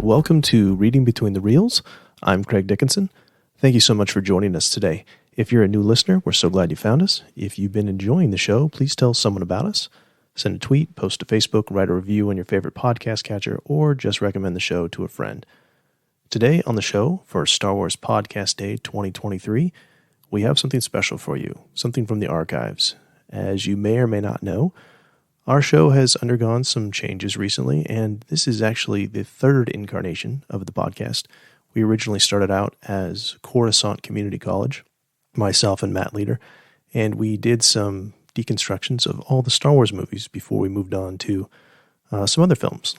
Welcome to Reading Between the Reels. I'm Craig Dickinson. Thank you so much for joining us today. If you're a new listener, we're so glad you found us. If you've been enjoying the show, please tell someone about us. Send a tweet, post to Facebook, write a review on your favorite podcast catcher, or just recommend the show to a friend. Today on the show, for Star Wars Podcast Day 2023, we have something special for you, something from the archives. As you may or may not know, our show has undergone some changes recently, and this is actually the third incarnation of the podcast. We originally started out as Coruscant Community College, myself and Matt Leader, and we did some deconstructions of all the Star Wars movies before we moved on to some other films.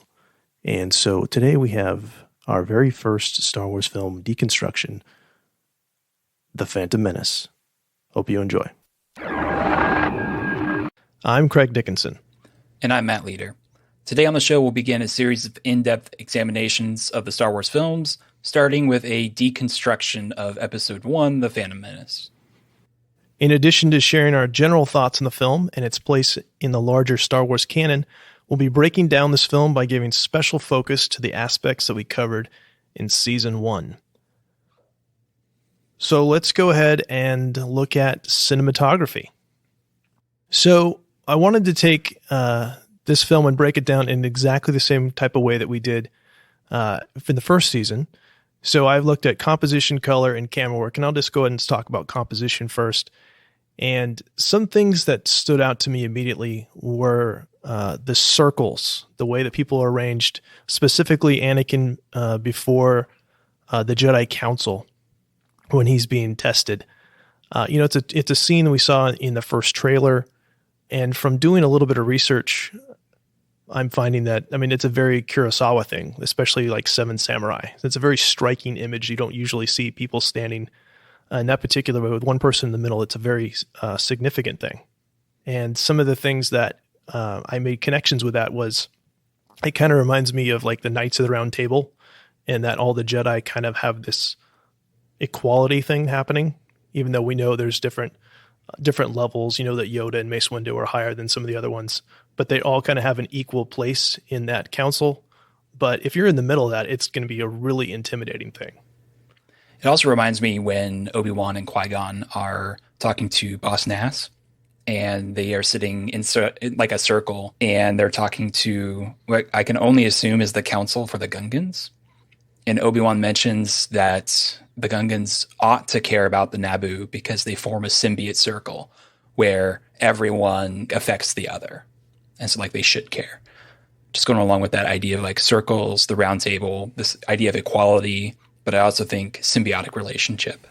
And so today we have our very first Star Wars film deconstruction, The Phantom Menace. Hope you enjoy. I'm Craig Dickinson. And I'm Matt Leader. Today on the show, we'll begin a series of in-depth examinations of the Star Wars films, starting with a deconstruction of Episode 1, The Phantom Menace. In addition to sharing our general thoughts on the film and its place in the larger Star Wars canon, we'll be breaking down this film by giving special focus to the aspects that we covered in Season 1. So let's go ahead and look at cinematography. So I wanted to take this film and break it down in exactly the same type of way that we did for the first season. So I've looked at composition, color, and camera work, and I'll just go ahead and talk about composition first. And some things that stood out to me immediately were the circles, the way that people are arranged, specifically Anakin before the Jedi Council when he's being tested. It's a scene that we saw in the first trailer. And from doing a little bit of research, I'm finding that, it's a very Kurosawa thing, especially like Seven Samurai. It's a very striking image. You don't usually see people standing in that particular way with one person in the middle. It's a very significant thing. And some of the things that I made connections with that was, it kind of reminds me of like the Knights of the Round Table, and that all the Jedi kind of have this equality thing happening, even though we know there's different levels, that Yoda and Mace Windu are higher than some of the other ones, but they all kind of have an equal place in that council. But if you're in the middle of that, it's going to be a really intimidating thing. It also reminds me when Obi-Wan and Qui-Gon are talking to Boss Nass, and they are sitting in like a circle, and they're talking to what I can only assume is the council for the Gungans. And Obi-Wan mentions that the Gungans ought to care about the Naboo because they form a symbiote circle where everyone affects the other. And so they should care. Just going along with that idea of like circles, the round table, this idea of equality, but I also think symbiotic relationship.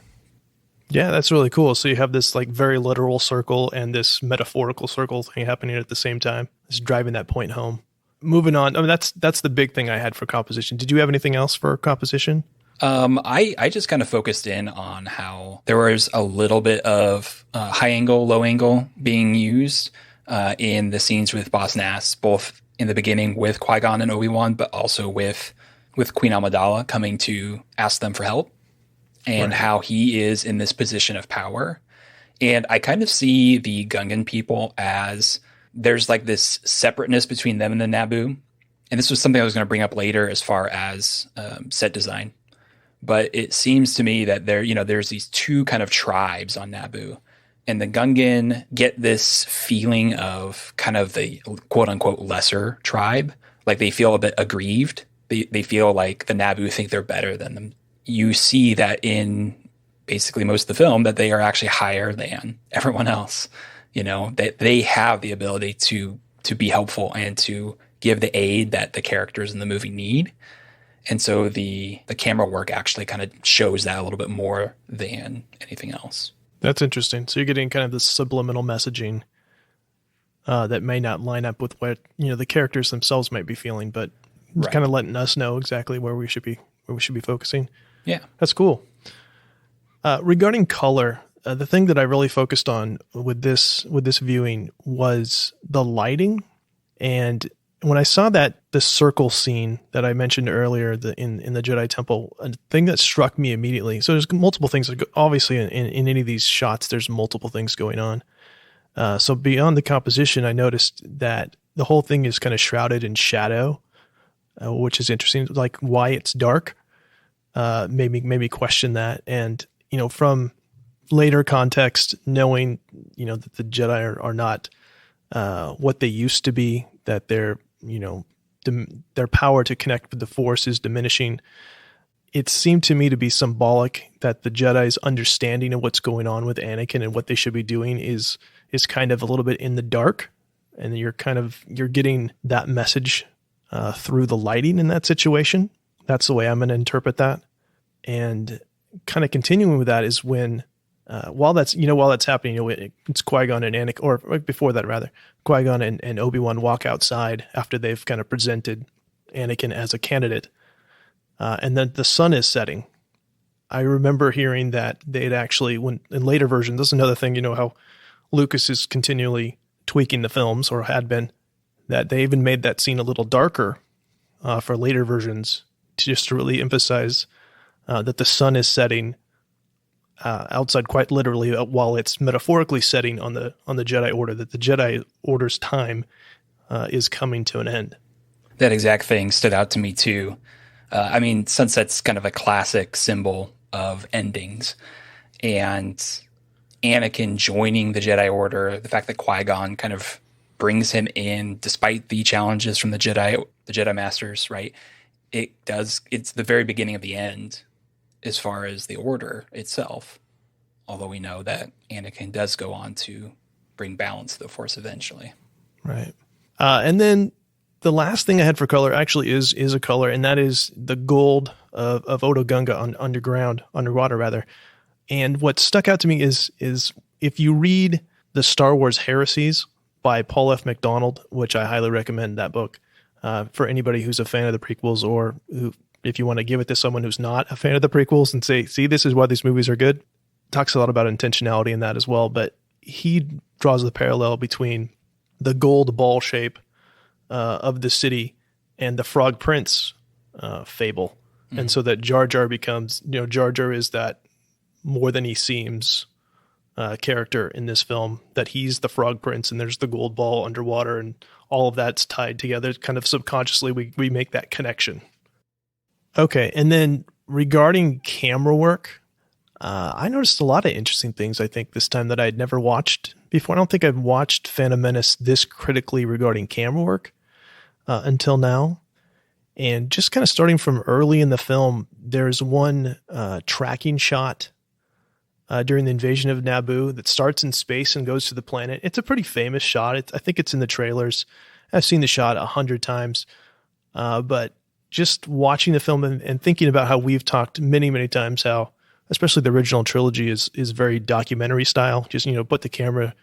Yeah, that's really cool. So you have this like very literal circle and this metaphorical circle thing happening at the same time. It's driving that point home. Moving on. That's the big thing I had for composition. Did you have anything else for composition? I just kind of focused in on how there was a little bit of high angle, low angle being used in the scenes with Boss Nass, both in the beginning with Qui-Gon and Obi-Wan, but also with Queen Amidala coming to ask them for help, and right. How he is in this position of power. And I kind of see the Gungan people as there's like this separateness between them and the Naboo. And this was something I was going to bring up later as far as set design. But it seems to me that there's these two kind of tribes on Naboo. And the Gungan get this feeling of kind of the quote unquote lesser tribe. Like they feel a bit aggrieved. They feel like the Naboo think they're better than them. You see that in basically most of the film that they are actually higher than everyone else. They have the ability to be helpful and to give the aid that the characters in the movie need. And so the camera work actually kind of shows that a little bit more than anything else. That's interesting. So you're getting kind of this subliminal messaging that may not line up with what the characters themselves might be feeling, but it's kind of letting us know exactly where we should be focusing. Yeah, that's cool. Regarding color, the thing that I really focused on with this viewing was the lighting. And when I saw the circle scene that I mentioned earlier in the Jedi Temple, a thing that struck me immediately. So there's multiple things. Obviously, in any of these shots, there's multiple things going on. So beyond the composition, I noticed that the whole thing is kind of shrouded in shadow. which is interesting. Like why it's dark made me question that. And, from later context, knowing, that the Jedi are not what they used to be, that their power to connect with the Force is diminishing. It seemed to me to be symbolic that the Jedi's understanding of what's going on with Anakin and what they should be doing is kind of a little bit in the dark, and you're getting that message through the lighting in that situation. That's the way I'm going to interpret that. And kind of continuing with that is when, while that's happening, it's Qui-Gon and Anakin, or right before that rather, Qui-Gon and Obi-Wan walk outside after they've kind of presented Anakin as a candidate. And then the sun is setting. I remember hearing that they'd actually, when in later versions, this is another thing, how Lucas is continually tweaking the films, or had been, that they even made that scene a little darker for later versions, just to really emphasize that the sun is setting outside, quite literally, while it's metaphorically setting on the Jedi Order, that the Jedi Order's time is coming to an end. That exact thing stood out to me too. Sunset's kind of a classic symbol of endings, and Anakin joining the Jedi Order, the fact that Qui-Gon kind of brings him in despite the challenges from the Jedi Masters, right? It's the very beginning of the end as far as the Order itself, although we know that Anakin does go on to bring balance to the Force eventually. Right. And then the last thing I had for color actually is a color, and that is the gold of Otoh Gunga underwater rather. And what stuck out to me is if you read the Star Wars Heresies by Paul F. McDonald, which I highly recommend that book for anybody who's a fan of the prequels, or who, if you want to give it to someone who's not a fan of the prequels and say, see, this is why these movies are good. Talks a lot about intentionality in that as well, but he draws the parallel between the gold ball shape of the city and the Frog Prince fable. Mm-hmm. And so that Jar Jar becomes, Jar Jar is that more than he seems character in this film, that he's the Frog Prince and there's the gold ball underwater, and all of that's tied together. Kind of subconsciously, we make that connection. Okay, and then regarding camera work, I noticed a lot of interesting things, I think, this time that I had never watched before. I don't think I've watched Phantom Menace this critically regarding camera work until now. And just kind of starting from early in the film, there's one tracking shot during the invasion of Naboo that starts in space and goes to the planet. It's a pretty famous shot. I think it's in the trailers. I've seen the shot 100 times. But just watching the film and thinking about how we've talked many, many times, how especially the original trilogy is very documentary style. Just, put the camera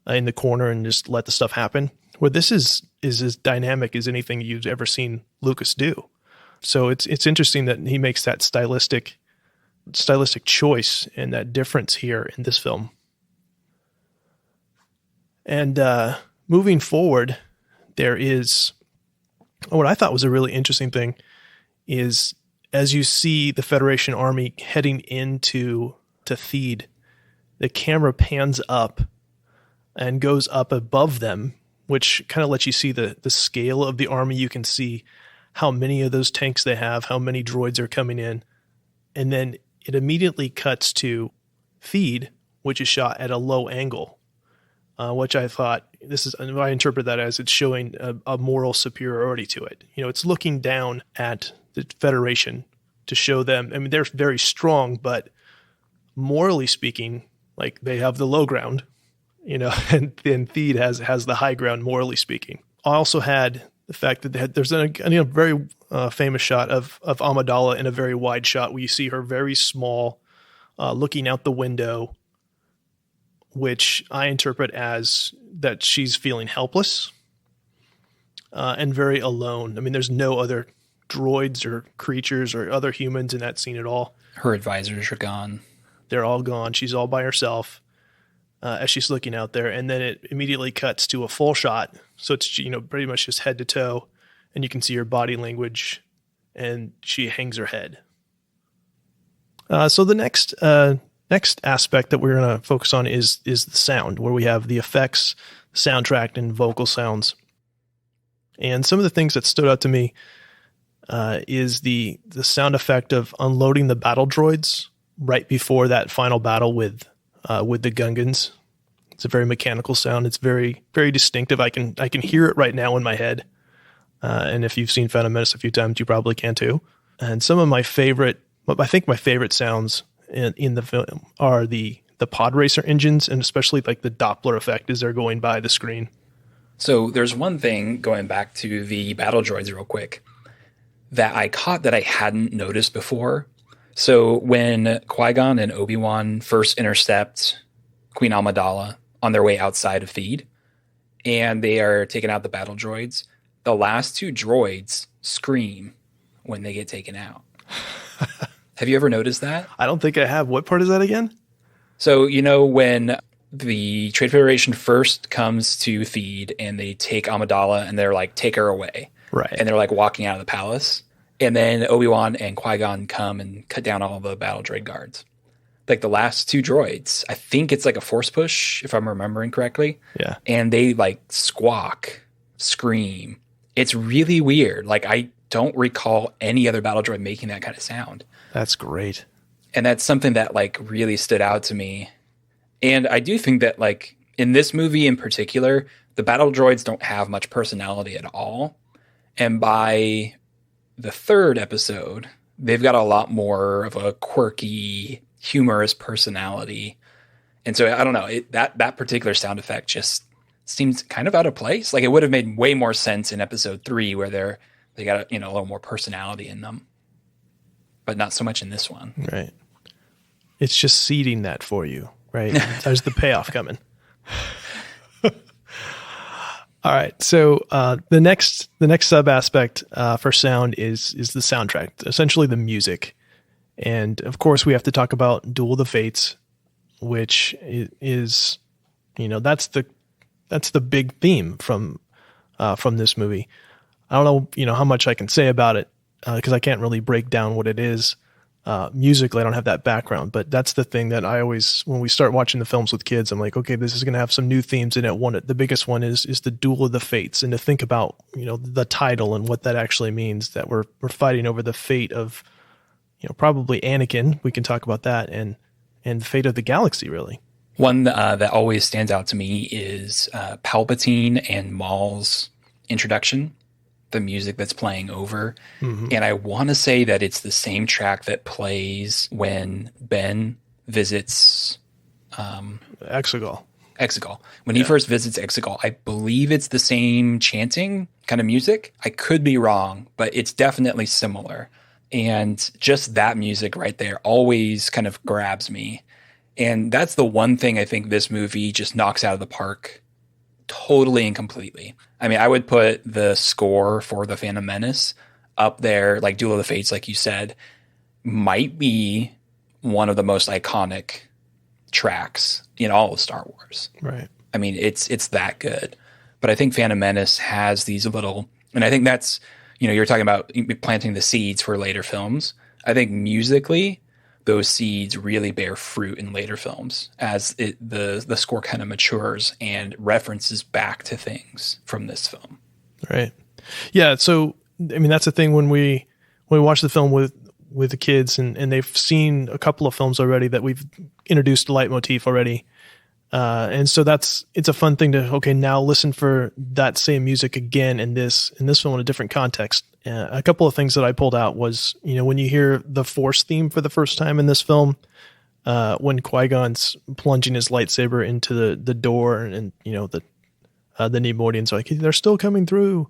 in the corner and just let the stuff happen. Where this is as dynamic as anything you've ever seen Lucas do. So it's interesting that he makes that stylistic choice and that difference here in this film. And moving forward, there is what I thought was a really interesting thing is as you see the Federation army heading into Theed, the camera pans up and goes up above them, which kind of lets you see the scale of the army. You can see how many of those tanks they have, how many droids are coming in. And then it immediately cuts to Theed, which is shot at a low angle, which I thought I interpret that as it's showing a moral superiority to it. It's looking down at the Federation to show them. I mean, they're very strong, but morally speaking, like they have the low ground, and then Theed has the high ground, morally speaking. I also had the fact that there's a very famous shot of Amidala in a very wide shot where you see her very small, looking out the window, which I interpret as that she's feeling helpless and very alone. I mean, there's no other droids or creatures or other humans in that scene at all. Her advisors are gone. They're all gone. She's all by herself as she's looking out there. And then it immediately cuts to a full shot. So it's, pretty much just head to toe. And you can see her body language and she hangs her head. So the next aspect that we're going to focus on is the sound, where we have the effects, soundtrack, and vocal sounds. And some of the things that stood out to me is the sound effect of unloading the battle droids right before that final battle with the Gungans. It's a very mechanical sound. It's very, very distinctive. I can hear it right now in my head. And if you've seen Phantom Menace a few times, you probably can too. And some of my favorite sounds in the film are the pod racer engines, and especially like the Doppler effect as they're going by the screen. So there's one thing, going back to the battle droids real quick, that I caught that I hadn't noticed before. So when Qui-Gon and Obi-Wan first intercept Queen Amidala on their way outside of Theed, and they are taking out the battle droids, the last two droids scream when they get taken out. Have you ever noticed that? I don't think I have. What part is that again? So, when the Trade Federation first comes to Theed and they take Amidala and they're like, take her away. Right. And they're like walking out of the palace. And then Obi-Wan and Qui-Gon come and cut down all the battle droid guards. Like the last two droids, I think it's like a force push, if I'm remembering correctly. Yeah. And they like squawk, scream. It's really weird. Like I don't recall any other battle droid making that kind of sound. That's great. And that's something that like really stood out to me. And I do think that like in this movie in particular, the battle droids don't have much personality at all. And by the third episode, they've got a lot more of a quirky, humorous personality. And so I don't know, that particular sound effect just seems kind of out of place. Like it would have made way more sense in episode 3 where they got a little more personality in them. But not so much in this one. Right. It's just seeding that for you, right? There's the payoff coming. All right. So the next sub aspect for sound is the soundtrack, essentially the music. And of course we have to talk about Duel of the Fates, which is, that's the big theme from this movie. I don't know, how much I can say about it because I can't really break down what it is. Musically, I don't have that background, but that's the thing that I always, when we start watching the films with kids, I'm like, okay, this is going to have some new themes in it. The biggest one is the Duel of the Fates, and to think about, the title and what that actually means, that we're fighting over the fate of, probably Anakin. We can talk about that, and the fate of the galaxy, really. One that always stands out to me is Palpatine and Maul's introduction, the music that's playing over. Mm-hmm. And I want to say that it's the same track that plays when Ben visits Exegol. When he first visits Exegol, I believe it's the same chanting kind of music. I could be wrong, but it's definitely similar. And just that music right there always kind of grabs me. And that's the one thing I think this movie just knocks out of the park totally and completely. I mean, I would put the score for the Phantom Menace up there, like Duel of the Fates, like you said, might be one of the most iconic tracks in all of Star Wars. Right. I mean, it's that good. But I think Phantom Menace has these little, and I think that's, you're talking about planting the seeds for later films. I think musically, those seeds really bear fruit in later films as the score kind of matures and references back to things from this film. Right. Yeah. So, I mean, that's the thing when we watch the film with the kids and they've seen a couple of films already that we've introduced a leitmotif already. And so it's a fun thing to, okay, now listen for that same music again in this film in a different context. A couple of things that I pulled out was, when you hear the Force theme for the first time in this film, when Qui-Gon's plunging his lightsaber into the door and the Neimoidians are like, they're still coming through.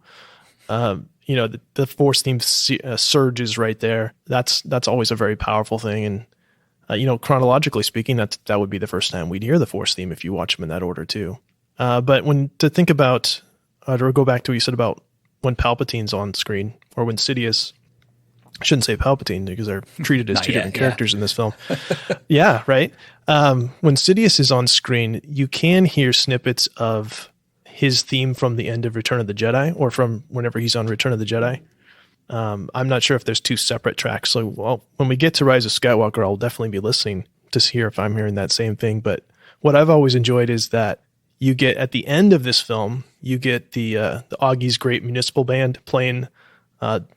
The Force theme surges right there. That's always a very powerful thing. And, chronologically speaking, that would be the first time we'd hear the Force theme if you watch them in that order too. But to think about, to go back to what you said about when Palpatine's on screen, or when Sidious, I shouldn't say Palpatine because they're treated as two different characters in this film. Yeah, right. When Sidious is on screen, you can hear snippets of his theme from the end of Return of the Jedi, or from whenever he's on Return of the Jedi. I'm not sure if there's two separate tracks. So, when we get to Rise of Skywalker, I'll definitely be listening to hear if I'm hearing that same thing. But what I've always enjoyed is that you get, at the end of this film, you get the Augie's Great Municipal Band playing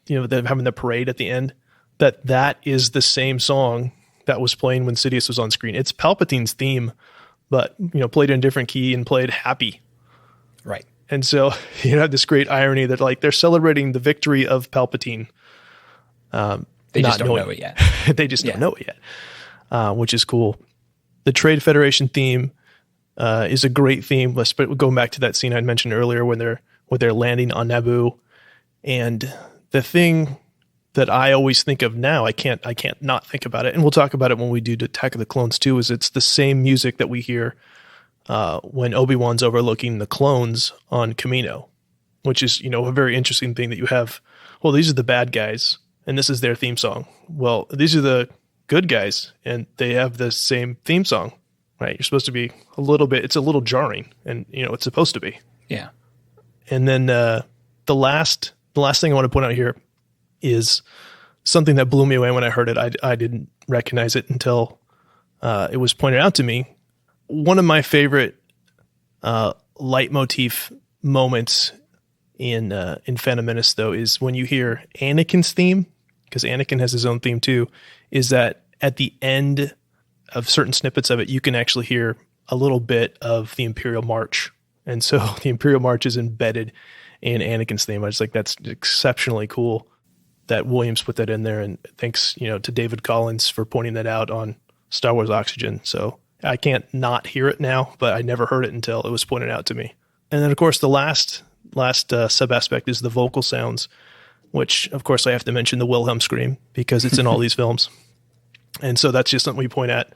them having the parade at the end, that is the same song that was playing when Sidious was on screen. It's Palpatine's theme, but, played in a different key and played happy. Right. And so you have this great irony that like they're celebrating the victory of Palpatine. They just don't know it yet. They just don't know it yet, which is cool. The Trade Federation theme is a great theme. Going back to that scene I mentioned earlier when they're landing on Naboo, and the thing that I always think of now, I can't not think about it, and we'll talk about it when we do Attack of the Clones too. Is it's the same music that we hear when Obi-Wan's overlooking the clones on Kamino, which is a very interesting thing that you have. Well, these are the bad guys, and this is their theme song. Well, these are the good guys, and they have the same theme song, right? You're supposed to be it's a little jarring, and it's supposed to be. Yeah. And then the last thing I want to point out here is something that blew me away when I heard it. I didn't recognize it until it was pointed out to me. One of my favorite leitmotif moments in Phantom Menace, though, is when you hear Anakin's theme, because Anakin has his own theme too, is that at the end of certain snippets of it, you can actually hear a little bit of the Imperial March. And so the Imperial March is embedded in Anakin's theme. I just like that's exceptionally cool that Williams put that in there. And thanks, to David Collins for pointing that out on Star Wars Oxygen. So I can't not hear it now, but I never heard it until it was pointed out to me. And then, of course, the last sub-aspect is the vocal sounds, which, of course, I have to mention the Wilhelm scream because it's in all these films. And so that's just something we point out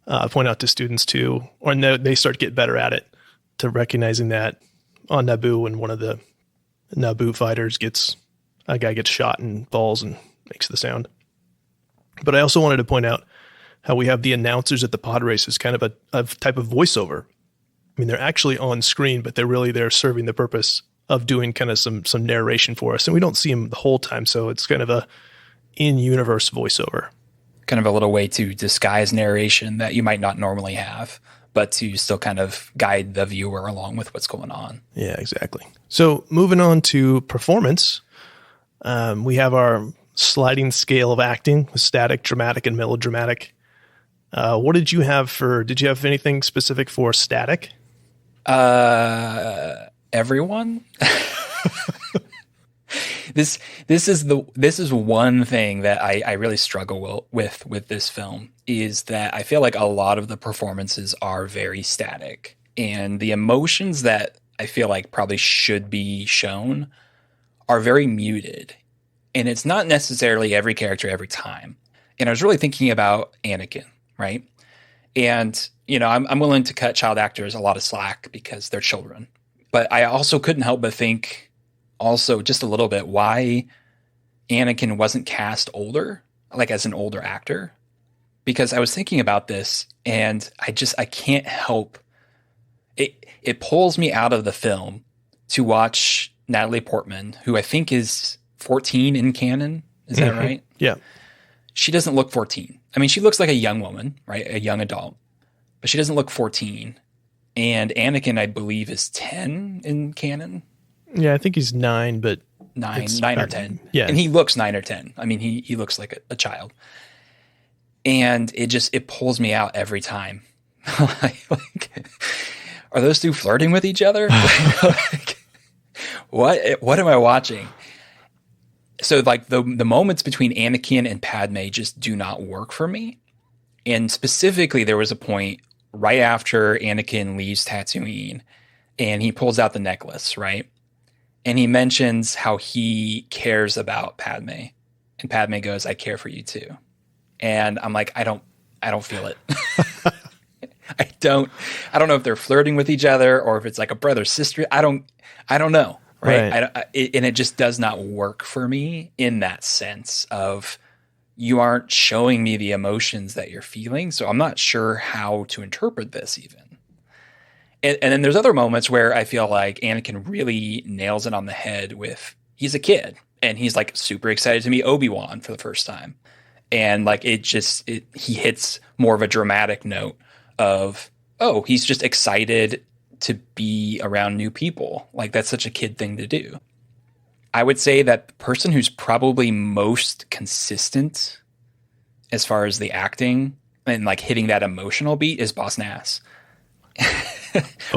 to students too, or they start to get better at it, to recognizing that on Naboo when one of the Naboo fighters a guy gets shot and falls and makes the sound. But I also wanted to point out how we have the announcers at the pod races kind of a type of voiceover. I mean, they're actually on screen, but they're serving the purpose of doing kind of some narration for us. And we don't see them the whole time. So it's kind of a in-universe voiceover. Kind of a little way to disguise narration that you might not normally have, but to still kind of guide the viewer along with what's going on. Yeah, exactly. So moving on to performance, we have our sliding scale of acting with static, dramatic, and melodramatic. What did you have anything specific for static? Everyone. This is one thing that I really struggle with this film, is that I feel like a lot of the performances are very static, and the emotions that I feel like probably should be shown are very muted, and it's not necessarily every character every time. And I was really thinking about Anakin, right? And I'm willing to cut child actors a lot of slack because they're children, but I also couldn't help but think also just a little bit why Anakin wasn't cast older, like as an older actor, because I was thinking about this and I can't help it. It pulls me out of the film to watch Natalie Portman, who I think is 14 in canon. Is that right? Yeah. She doesn't look 14. I mean, she looks like a young woman, right? A young adult, but she doesn't look 14. And Anakin, I believe, is 10 in canon. Yeah, I think he's 9, but 9 or 10. Yeah. And he looks 9 or 10. I mean, he looks like a child. And it pulls me out every time. like, are those two flirting with each other? What am I watching? So like the moments between Anakin and Padme just do not work for me. And specifically, there was a point right after Anakin leaves Tatooine and he pulls out the necklace, right? And he mentions how he cares about Padme. And Padme goes, "I care for you too." And I'm like, I don't feel it. I don't know if they're flirting with each other or if it's like a brother sister. I don't know. Right. And it just does not work for me in that sense of you aren't showing me the emotions that you're feeling. So I'm not sure how to interpret this even. And then there's other moments where I feel like Anakin really nails it on the head with, he's a kid and he's like super excited to meet Obi-Wan for the first time. And like, he hits more of a dramatic note of, oh, he's just excited to be around new people. Like that's such a kid thing to do. I would say that the person who's probably most consistent as far as the acting and like hitting that emotional beat is Boss Nass.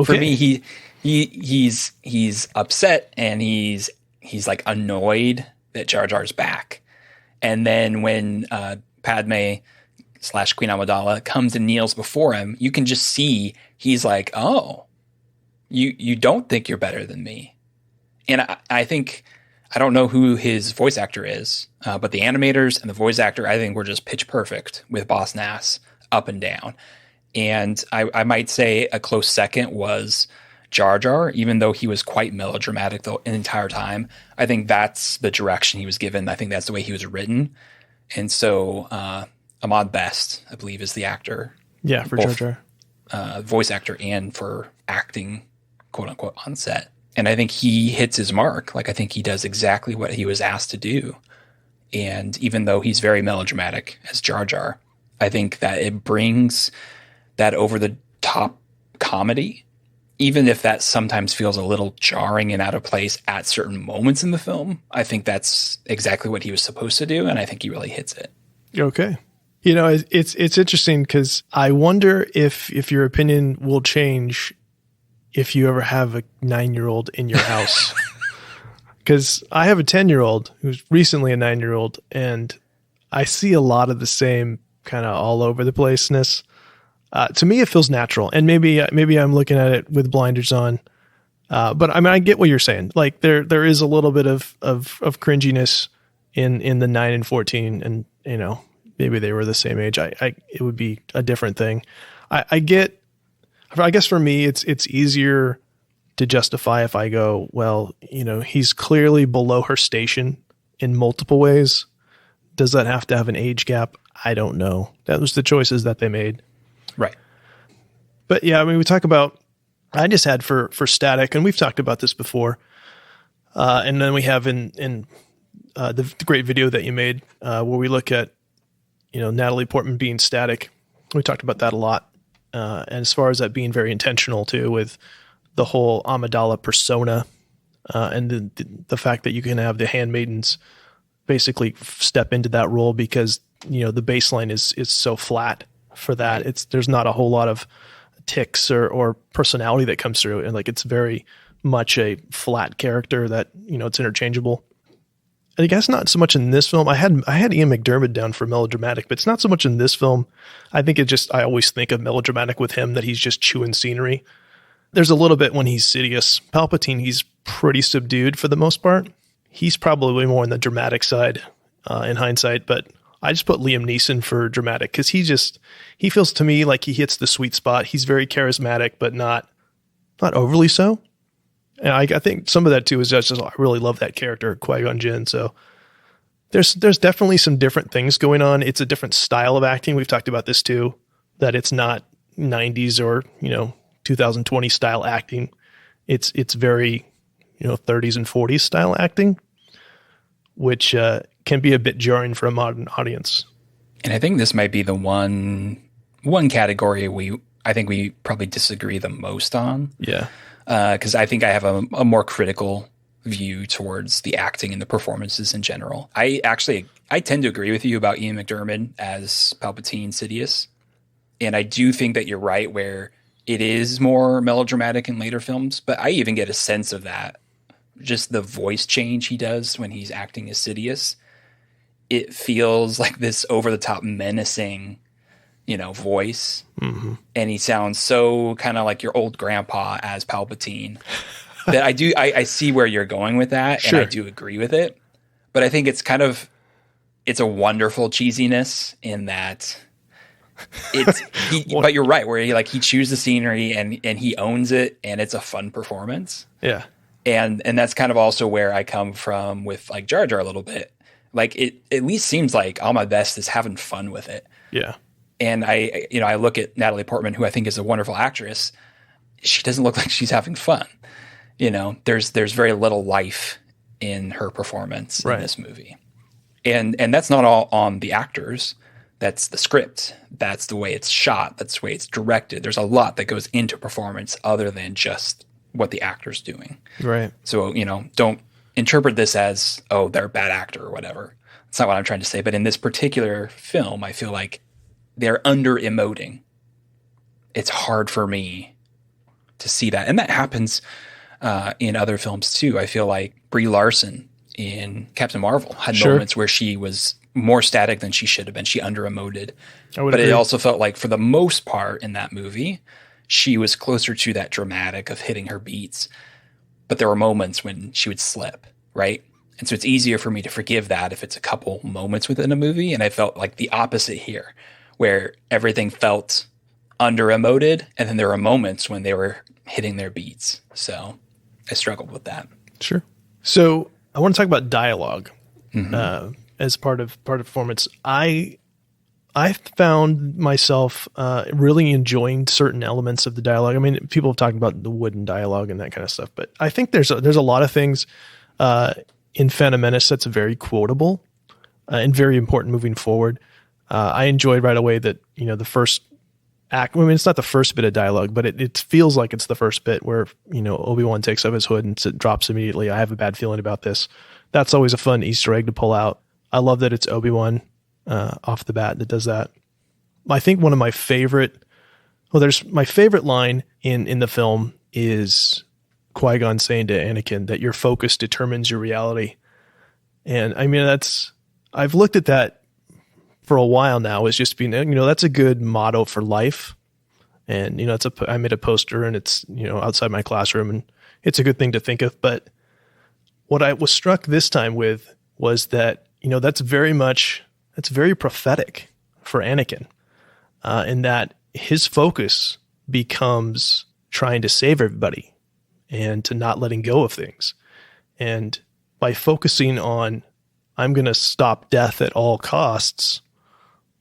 For me, he's upset and he's like annoyed that Jar Jar's back. And then when Padme / Queen Amidala comes and kneels before him, you can just see he's like, oh, you don't think you're better than me. And I think, I don't know who his voice actor is, but the animators and the voice actor, I think, were just pitch perfect with Boss Nass up and down. And I might say a close second was Jar Jar, even though he was quite melodramatic the entire time. I think that's the direction he was given. I think that's the way he was written. And so Ahmad Best, I believe, is the actor. Yeah, for both, Jar Jar. Voice actor and for acting, quote unquote, on set. And I think he hits his mark. Like, I think he does exactly what he was asked to do. And even though he's very melodramatic as Jar Jar, I think that it brings that over-the-top comedy, even if that sometimes feels a little jarring and out of place at certain moments in the film. I think that's exactly what he was supposed to do, and I think he really hits it. Okay. You know, it's interesting because I wonder if your opinion will change if you ever have a 9-year-old in your house. Because I have a 10-year-old who's recently a 9-year-old, and I see a lot of the same kind of all over the placeness. To me, it feels natural, and maybe I'm looking at it with blinders on. But I mean, I get what you're saying. Like there is a little bit of cringiness in the 9 and 14, and you know, maybe they were the same age. It would be a different thing. I guess for me, it's easier to justify if I go, well, you know, he's clearly below her station in multiple ways. Does that have to have an age gap? I don't know. That was the choices that they made. Right. But yeah, I mean, we talk about, I just had for Static, and we've talked about this before. And then we have in the great video that you made where we look at, you know, Natalie Portman being Static. We talked about that a lot. And as far as that being very intentional too, with the whole Amidala persona, and the fact that you can have the handmaidens basically step into that role because, you know, the baseline is so flat for that. There's not a whole lot of tics or personality that comes through, and like it's very much a flat character that, you know, it's interchangeable. I guess not so much in this film. I had Ian McDiarmid down for melodramatic, but it's not so much in this film. I think I always think of melodramatic with him, that he's just chewing scenery. There's a little bit when he's Sidious. Palpatine, he's pretty subdued for the most part. He's probably more on the dramatic side in hindsight, but I just put Liam Neeson for dramatic because he feels to me like he hits the sweet spot. He's very charismatic, but not overly so. And I think some of that too is just I really love that character, Qui-Gon Jinn. So there's definitely some different things going on. It's a different style of acting. We've talked about this too, that it's not 90s or, you know, 2020 style acting. It's very, you know, 30s and 40s style acting, which can be a bit jarring for a modern audience. And I think this might be the one category I think we probably disagree the most on. Yeah. Because I think I have a more critical view towards the acting and the performances in general. I tend to agree with you about Ian McDiarmid as Palpatine Sidious. And I do think that you're right where it is more melodramatic in later films, but I even get a sense of that. Just the voice change he does when he's acting as Sidious. It feels like this over-the-top menacing, you know, voice. Mm-hmm. And he sounds so kind of like your old grandpa as Palpatine that I see where you're going with that. Sure. And I do agree with it, but I think it's a wonderful cheesiness in that but you're right where he chews the scenery and he owns it and it's a fun performance. Yeah. And that's kind of also where I come from with like Jar Jar a little bit. Like it at least seems like Ahmad Best is having fun with it. Yeah. And I look at Natalie Portman, who I think is a wonderful actress. She doesn't look like she's having fun. You know, there's very little life in her performance in this movie. And that's not all on the actors. That's the script. That's the way it's shot. That's the way it's directed. There's a lot that goes into performance other than just what the actor's doing. Right. So, you know, don't interpret this as, oh, they're a bad actor or whatever. That's not what I'm trying to say. But in this particular film, I feel like they're under emoting. It's hard for me to see that. And that happens in other films too. I feel like Brie Larson in Captain Marvel had moments where she was more static than she should have been. She under emoted. But agree. It also felt like for the most part in that movie, she was closer to that dramatic of hitting her beats. But there were moments when she would slip, right? And so it's easier for me to forgive that if it's a couple moments within a movie. And I felt like the opposite here, where everything felt under emoted. And then there were moments when they were hitting their beats. So I struggled with that. Sure. So I want to talk about dialogue as part of performance. I found myself really enjoying certain elements of the dialogue. I mean, people have talked about the wooden dialogue and that kind of stuff, but I think there's a lot of things in Phantom Menace that's very quotable and very important moving forward. I enjoyed right away that, the first act, I mean, it's not the first bit of dialogue, but it feels like it's the first bit where, Obi-Wan takes off his hood and it drops immediately. I have a bad feeling about this. That's always a fun Easter egg to pull out. I love that it's Obi-Wan off the bat that does that. I think one of my favorite, my favorite line in the film is Qui-Gon saying to Anakin that your focus determines your reality. And I mean, I've looked at that for a while now as just being, that's a good motto for life. And, I made a poster and it's, outside my classroom and it's a good thing to think of. But what I was struck this time with was that, that's very prophetic for Anakin, in that his focus becomes trying to save everybody and to not letting go of things. And by focusing on, I'm going to stop death at all costs,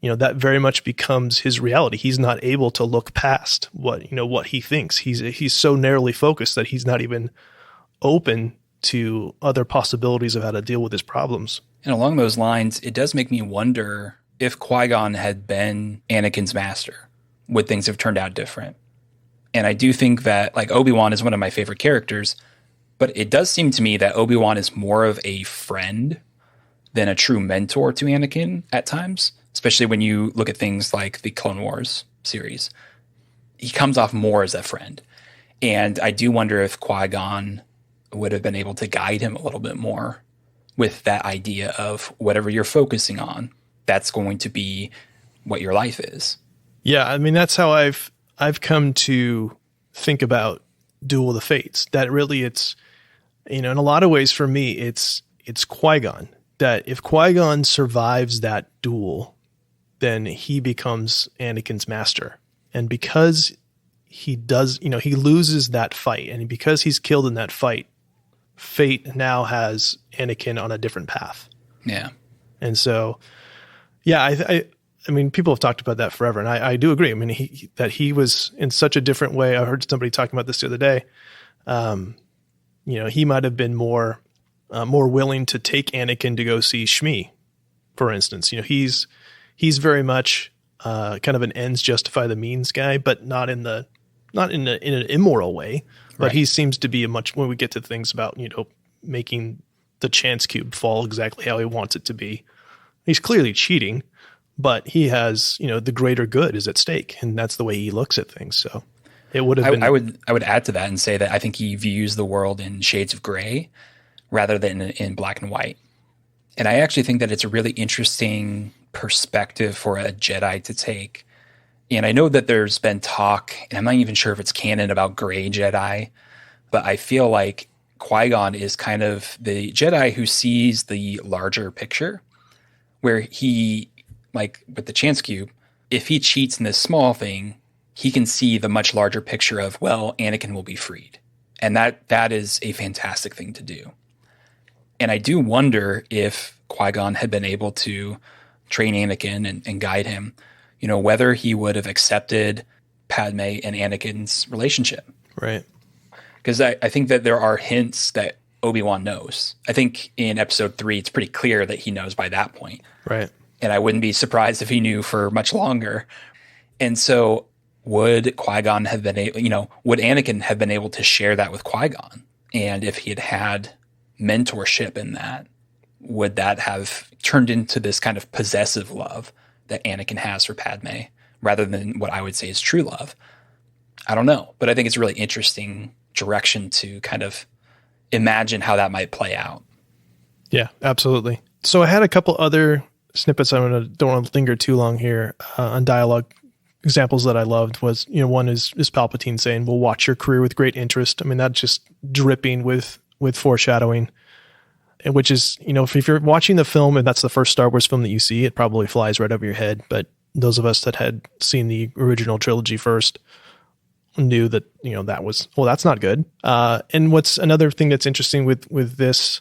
that very much becomes his reality. He's not able to look past what he thinks. He's so narrowly focused that he's not even open to other possibilities of how to deal with his problems. And along those lines, it does make me wonder if Qui-Gon had been Anakin's master, would things have turned out different? And I do think that, like, Obi-Wan is one of my favorite characters, but it does seem to me that Obi-Wan is more of a friend than a true mentor to Anakin at times, especially when you look at things like the Clone Wars series. He comes off more as a friend. And I do wonder if Qui-Gon would have been able to guide him a little bit more with that idea of whatever you're focusing on, that's going to be what your life is. Yeah, I mean, that's how I've come to think about Duel of the Fates. That really it's, in a lot of ways for me, it's Qui-Gon. That if Qui-Gon survives that duel, then he becomes Anakin's master. And because he does, he loses that fight, and because he's killed in that fight, fate now has Anakin on a different path. Yeah. And so, yeah, I mean, people have talked about that forever, and I do agree. I mean, he was in such a different way. I heard somebody talking about this the other day. He might have been more willing to take Anakin to go see Shmi, for instance. He's very much kind of an ends justify the means guy, but not in an immoral way. But he seems to be when we get to things about, making the chance cube fall exactly how he wants it to be. He's clearly cheating, but he has, the greater good is at stake, and that's the way he looks at things. So it would have been. I would add to that and say that I think he views the world in shades of gray rather than in black and white. And I actually think that it's a really interesting perspective for a Jedi to take. And I know that there's been talk, and I'm not even sure if it's canon, about gray Jedi, but I feel like Qui-Gon is kind of the Jedi who sees the larger picture, where he, like with the chance cube, if he cheats in this small thing, he can see the much larger picture of, well, Anakin will be freed. And that is a fantastic thing to do. And I do wonder if Qui-Gon had been able to train Anakin and guide him, whether he would have accepted Padme and Anakin's relationship. Right. Because I think that there are hints that Obi-Wan knows. I think in episode 3, it's pretty clear that he knows by that point. Right. And I wouldn't be surprised if he knew for much longer. And so would Qui-Gon have been able, would Anakin have been able to share that with Qui-Gon? And if he had mentorship in that? Would that have turned into this kind of possessive love that Anakin has for Padme rather than what I would say is true love? I don't know, but I think it's a really interesting direction to kind of imagine how that might play out. Yeah, absolutely. So I had a couple other snippets. Don't want to linger too long here on dialogue. Examples that I loved was, one is Palpatine saying, "We'll watch your career with great interest." I mean, that's just dripping with foreshadowing, and which is, if you're watching the film and that's the first Star Wars film that you see, it probably flies right over your head. But those of us that had seen the original trilogy first knew that, that was, well, that's not good. And what's another thing that's interesting with this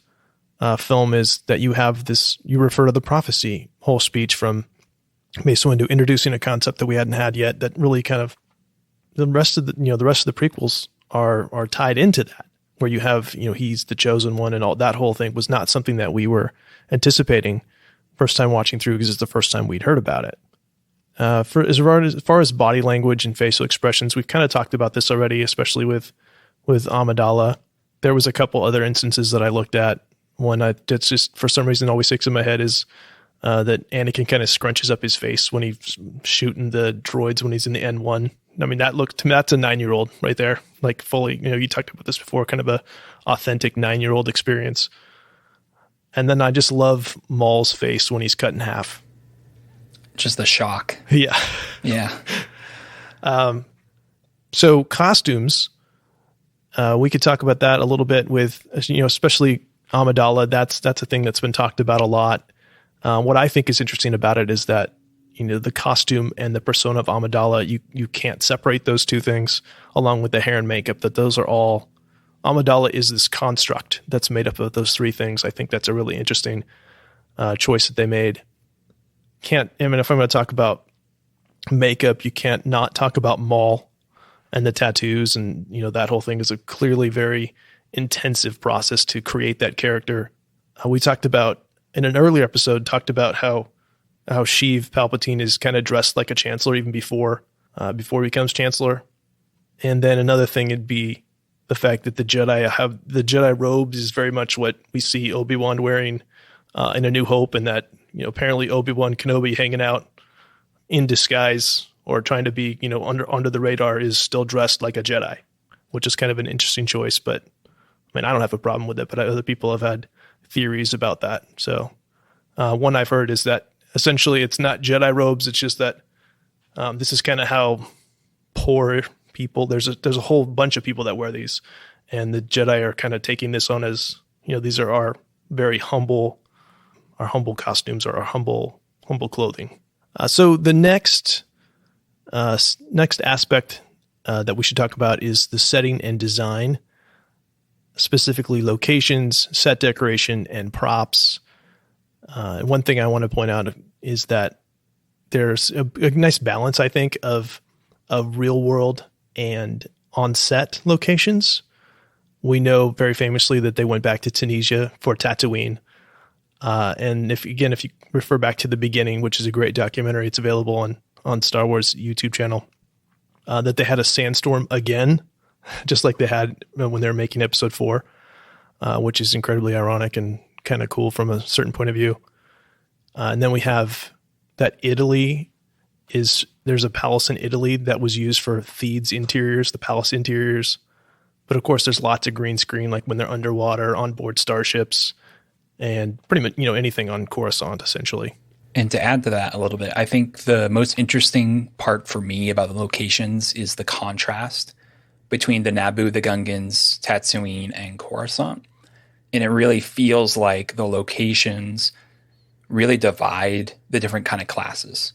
film is that you have this, you refer to the prophecy whole speech from Mace Windu introducing a concept that we hadn't had yet, that really kind of the rest of the prequels are tied into that, where you have, he's the chosen one, and all that whole thing was not something that we were anticipating first time watching through, because it's the first time we'd heard about it. For as far as body language and facial expressions, we've kind of talked about this already, especially with Amidala. There was a couple other instances that I looked at. One that's just for some reason always sticks in my head is that Anakin kind of scrunches up his face when he's shooting the droids when he's in the N1. I mean, that looked to me, that's a 9-year-old right there, like fully. You talked about this before, kind of a authentic 9-year-old experience. And then I just love Maul's face when he's cut in half. Just the shock. Yeah. Yeah. So costumes, we could talk about that a little bit with, especially Amidala. That's a thing that's been talked about a lot. What I think is interesting about it is that, the costume and the persona of Amidala, you can't separate those two things, along with the hair and makeup, that those are all, Amidala is this construct that's made up of those three things. I think that's a really interesting choice that they made. If I'm going to talk about makeup, you can't not talk about Maul and the tattoos, and that whole thing is a clearly very intensive process to create that character. We talked about in an earlier episode, how Sheev Palpatine is kind of dressed like a chancellor even before he becomes chancellor. And then another thing would be the fact that the Jedi robes is very much what we see Obi-Wan wearing in A New Hope, and that apparently Obi-Wan Kenobi hanging out in disguise or trying to be under the radar is still dressed like a Jedi, which is kind of an interesting choice. But I mean, I don't have a problem with it, but other people have had theories about that. So one I've heard is that essentially it's not Jedi robes. It's just that this is kind of how poor people, there's a whole bunch of people that wear these, and the Jedi are kind of taking this on as, these are our very humble costumes, or our humble clothing. So the next aspect that we should talk about is the setting and design, specifically locations, set decoration, and props. One thing I want to point out is that there's a nice balance, I think, of real world and on-set locations. We know very famously that they went back to Tunisia for Tatooine. And if you refer back to the beginning, which is a great documentary, it's available on Star Wars YouTube channel, that they had a sandstorm again, just like they had when they were making episode 4, which is incredibly ironic and kind of cool from a certain point of view. And then we have that there's a palace in Italy that was used for Theed's interiors, the palace interiors. But of course, there's lots of green screen, like when they're underwater, on board starships, and pretty much, anything on Coruscant, essentially. And to add to that a little bit, I think the most interesting part for me about the locations is the contrast between the Naboo, the Gungans, Tatooine, and Coruscant. And it really feels like the locations really divide the different kind of classes.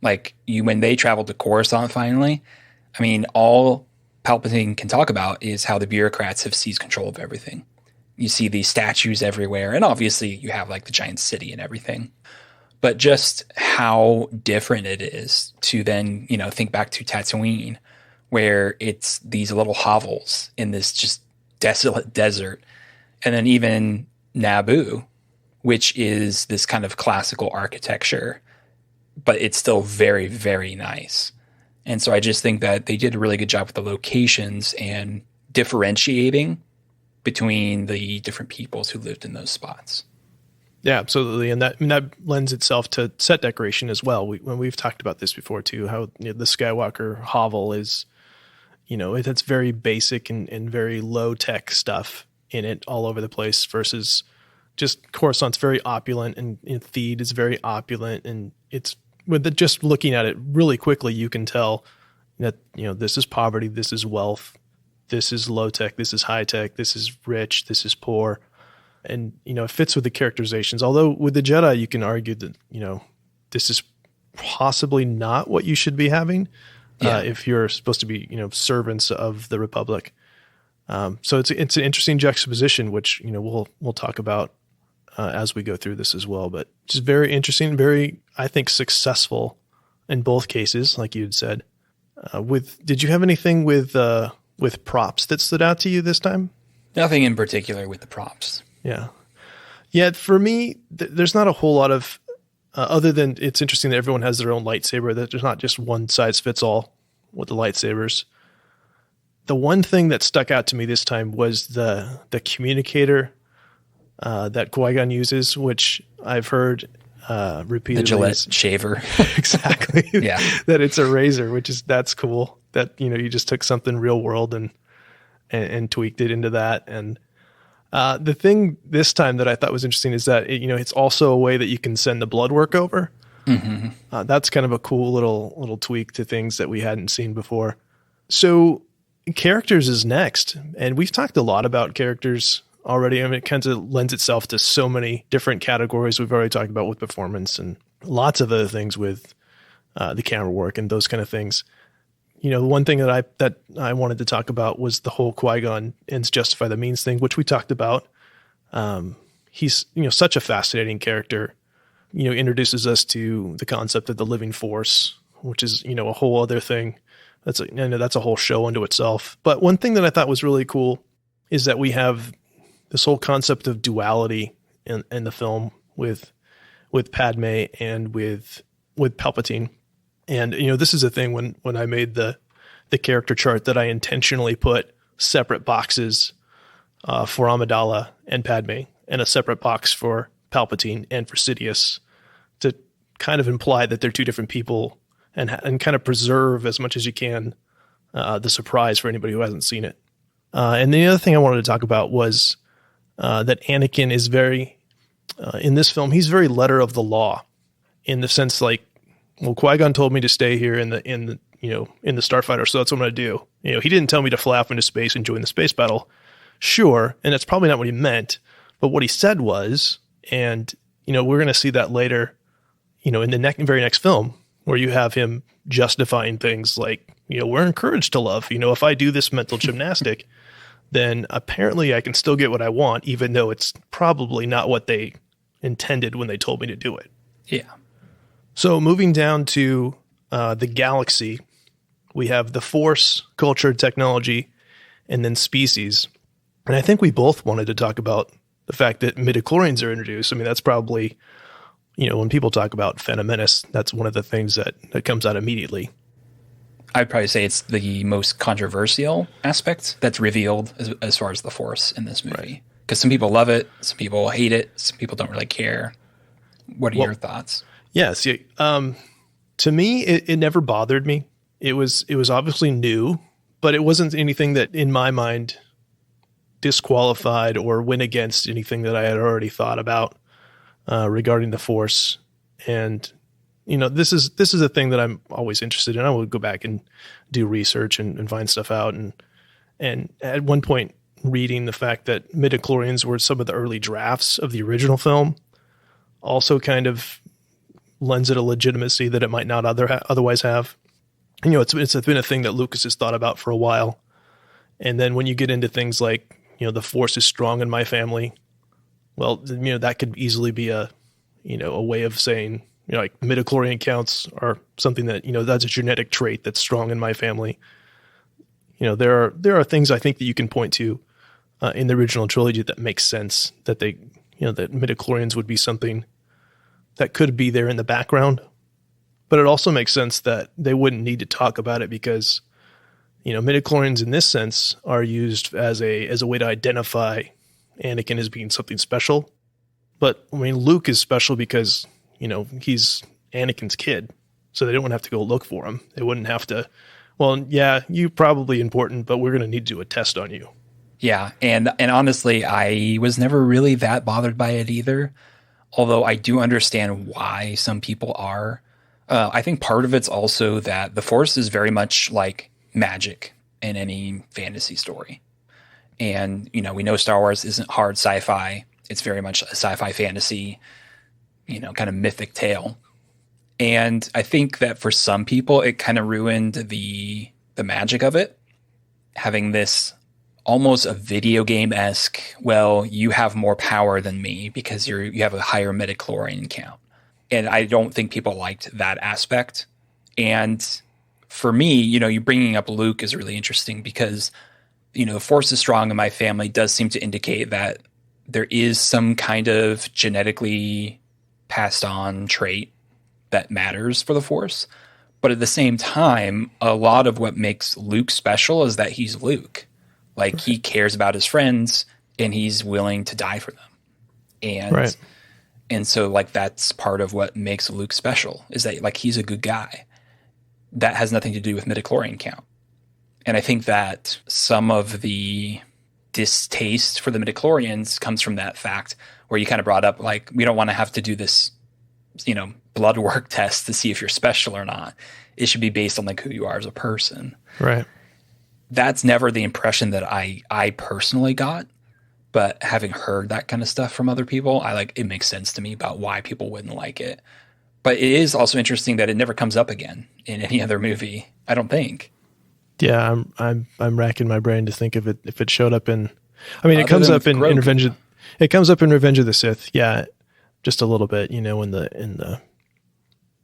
Like when they travel to Coruscant finally, I mean, all Palpatine can talk about is how the bureaucrats have seized control of everything. You see these statues everywhere, and obviously you have like the giant city and everything. But just how different it is to then, think back to Tatooine, where it's these little hovels in this just desolate desert. And then even Naboo, which is this kind of classical architecture, but it's still very, very nice. And so I just think that they did a really good job with the locations and differentiating between the different peoples who lived in those spots. Yeah, absolutely. And that lends itself to set decoration as well. When we've talked about this before too, how the Skywalker hovel is, it's very basic and very low tech stuff in it all over the place versus just Coruscant's very opulent and Theed is very opulent. And it's just looking at it really quickly, you can tell that, this is poverty, this is wealth, this is low tech, this is high tech, this is rich, this is poor. And, it fits with the characterizations. Although with the Jedi, you can argue that, this is possibly not what you should be having if you're supposed to be, servants of the Republic. So it's an interesting juxtaposition, which, we'll talk about as we go through this as well. But just very interesting, very, I think, successful in both cases, like you had said. Did you have anything with props that stood out to you this time? Nothing in particular with the props. Yeah. For me, there's not a whole lot of, other than it's interesting that everyone has their own lightsaber, that there's not just one size fits all with the lightsabers. The one thing that stuck out to me this time was the communicator that Qui-Gon uses, which I've heard repeatedly. The Gillette shaver. Exactly. Yeah. That it's a razor, that's cool. That, you just took something real world and tweaked it into that. And the thing this time that I thought was interesting is that it's also a way that you can send the blood work over. Mm-hmm. That's kind of a cool little tweak to things that we hadn't seen before. So characters is next, and we've talked a lot about characters already. I mean, it kind of lends itself to so many different categories we've already talked about with performance and lots of other things with the camera work and those kind of things. The one thing that I wanted to talk about was the whole Qui-Gon ends justify the means thing, which we talked about. He's, such a fascinating character, introduces us to the concept of the living force, which is, a whole other thing. That's a whole show unto itself. But one thing that I thought was really cool is that we have this whole concept of duality in the film with Padme and with Palpatine. And, this is a thing when I made the character chart that I intentionally put separate boxes for Amidala and Padme and a separate box for Palpatine and for Sidious to kind of imply that they're two different people and kind of preserve as much as you can the surprise for anybody who hasn't seen it. And the other thing I wanted to talk about was that Anakin is very, in this film, he's very letter of the law in the sense like, well, Qui-Gon told me to stay here in the starfighter, so that's what I'm going to do. He didn't tell me to fly off into space and join the space battle. Sure, and that's probably not what he meant, but what he said was, and we're going to see that later, in the very next film, where you have him justifying things like, we're encouraged to love. If I do this mental gymnastic, then apparently I can still get what I want, even though it's probably not what they intended when they told me to do it. Yeah. So moving down to the galaxy, we have the Force, culture, technology, and then species. And I think we both wanted to talk about the fact that midichlorians are introduced. I mean, that's probably, when people talk about Phantom Menace, that's one of the things that comes out immediately. I'd probably say it's the most controversial aspect that's revealed as far as the Force in this movie. Because some people love it, some people hate it, some people don't really care. What are your thoughts? Yes. To me, it never bothered me. It was obviously new, but it wasn't anything that in my mind disqualified or went against anything that I had already thought about regarding the Force. And, this is a thing that I'm always interested in. I would go back and do research and find stuff out. And at one point reading the fact that midichlorians were some of the early drafts of the original film also kind of lends it a legitimacy that it might not otherwise have. And, it's been a thing that Lucas has thought about for a while. And then when you get into things like, the Force is strong in my family, well, that could easily be a way of saying, like midichlorian counts are something that, that's a genetic trait that's strong in my family. There are things I think that you can point to in the original trilogy that makes sense that that midichlorians would be something that could be there in the background, but it also makes sense that they wouldn't need to talk about it because, Midichlorians in this sense are used as a way to identify Anakin as being something special. But I mean, Luke is special because, he's Anakin's kid. So they don't have to go look for him. They wouldn't have to, well, yeah, you're probably important, but we're going to need to do a test on you. Yeah. And honestly, I was never really that bothered by it either. Although I do understand why some people are. I think part of it's also that the Force is very much like magic in any fantasy story. And, we know Star Wars isn't hard sci-fi. It's very much a sci-fi fantasy, kind of mythic tale. And I think that for some people, it kind of ruined the magic of it. Having this almost a video game-esque, well, you have more power than me because you have a higher midichlorian count. And I don't think people liked that aspect. And for me, you bringing up Luke is really interesting because, the Force is strong in my family does seem to indicate that there is some kind of genetically passed on trait that matters for the Force. But at the same time, a lot of what makes Luke special is that he's Luke. Like, he cares about his friends and he's willing to die for them. And so, like, that's part of what makes Luke special, is that, like, he's a good guy. That has nothing to do with midichlorian count. And I think that some of the distaste for the midichlorians comes from that fact where you kind of brought up, like, we don't want to have to do this, blood work test to see if you're special or not. It should be based on, like, who you are as a person. Right. That's never the impression that I personally got. But having heard that kind of stuff from other people, it makes sense to me about why people wouldn't like it. But it is also interesting that it never comes up again in any other movie, I don't think. Yeah, I'm racking my brain to think of it if it showed up in. I mean, it comes up in Revenge. It comes up in Revenge of the Sith. Yeah, just a little bit, in the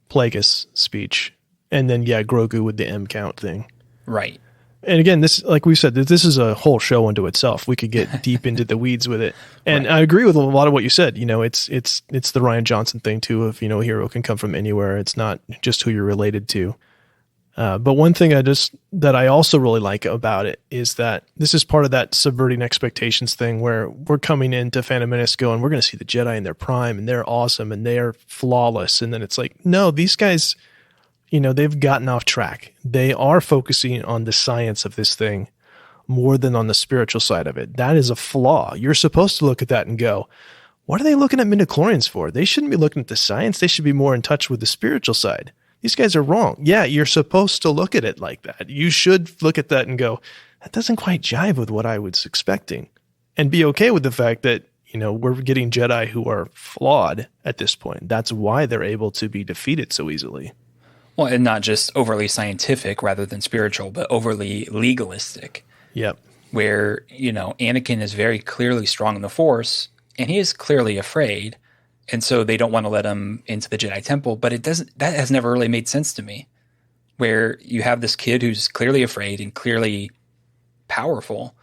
Plagueis speech, and then Grogu with the M count thing. Right. And again, this, like we said, this is a whole show unto itself. We could get deep into the weeds with it. And right. I agree with a lot of what you said. It's the Rian Johnson thing too of, a hero can come from anywhere. It's not just who you're related to. But one thing that I also really like about it is that this is part of that subverting expectations thing where we're coming into Phantom Menace going, we're going to see the Jedi in their prime and they're awesome and they're flawless. And then it's like, no, these guys, they've gotten off track. They are focusing on the science of this thing more than on the spiritual side of it. That is a flaw. You're supposed to look at that and go, what are they looking at midichlorians for? They shouldn't be looking at the science. They should be more in touch with the spiritual side. These guys are wrong. Yeah, you're supposed to look at it like that. You should look at that and go, that doesn't quite jive with what I was expecting. And be okay with the fact that, we're getting Jedi who are flawed at this point. That's why they're able to be defeated so easily. Well, and not just overly scientific rather than spiritual, but overly legalistic. Yep. Where, Anakin is very clearly strong in the Force, and he is clearly afraid, and so they don't want to let him into the Jedi Temple, but that has never really made sense to me. Where you have this kid who's clearly afraid and clearly powerful,